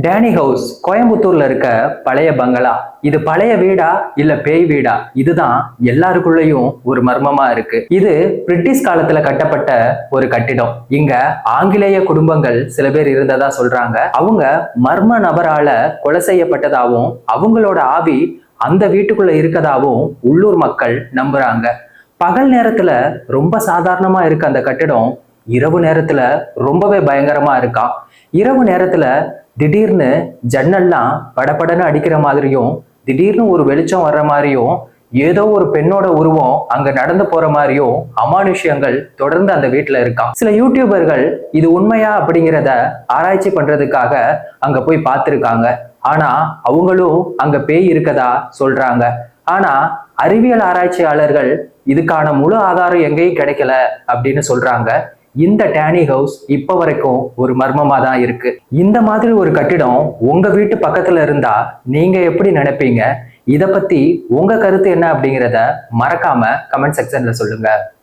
Danny house கோயம்புத்தூர்ல இருக்க பழைய பங்களா. இது பழைய வீடா இல்ல பேய் வீடா? இதுதான் எல்லாருக்குள்ளயும் ஒரு மர்மமா இருக்கு. இது பிரிட்டிஷ் காலத்துல கட்டப்பட்ட ஒரு கட்டிடம். இங்க ஆங்கிலேய குடும்பங்கள் சில பேர் இருந்ததா சொல்றாங்க. அவங்க மர்ம நபரால கொலை செய்யப்பட்டதாவும் அவங்களோட ஆவி அந்த வீட்டுக்குள்ள இருக்கதாவும் உள்ளூர் மக்கள் நம்புறாங்க. பகல் நேரத்துல ரொம்ப சாதாரணமா இருக்க அந்த கட்டிடம் இரவு நேரத்துல ரொம்பவே பயங்கரமா இருக்காம். இரவு நேரத்துல திடீர்னு ஜன்னல்லாம் படபடன்னு அடிக்கிற மாதிரியும், திடீர்னு ஒரு வெளிச்சம் வர்ற மாதிரியும், ஏதோ ஒரு பெண்ணோட உருவம் அங்க நடந்து போற மாதிரியும் அமானுஷ்யங்கள் தொடர்ந்து அந்த வீட்டுல இருக்காம். சில யூடியூபர்கள் இது உண்மையா அப்படிங்கிறத ஆராய்ச்சி பண்றதுக்காக அங்க போய் பார்த்திருக்காங்க. ஆனா அவங்களும் அங்க பேய் இருக்கதா சொல்றாங்க. ஆனா அறிவியல் ஆராய்ச்சியாளர்கள் இதுக்கான முழு ஆதாரம் எங்கேயும் கிடைக்கல அப்படின்னு சொல்றாங்க. இந்த டேனி ஹவுஸ் இப்ப வரைக்கும் ஒரு மர்மமா தான் இருக்கு. இந்த மாதிரி ஒரு கட்டிடம் உங்க வீட்டு பக்கத்துல இருந்தா நீங்க எப்படி நினைப்பீங்க? இத பத்தி உங்க கருத்து என்ன அப்படிங்கிறத மறக்காம கமெண்ட் செக்ஷன்ல சொல்லுங்க.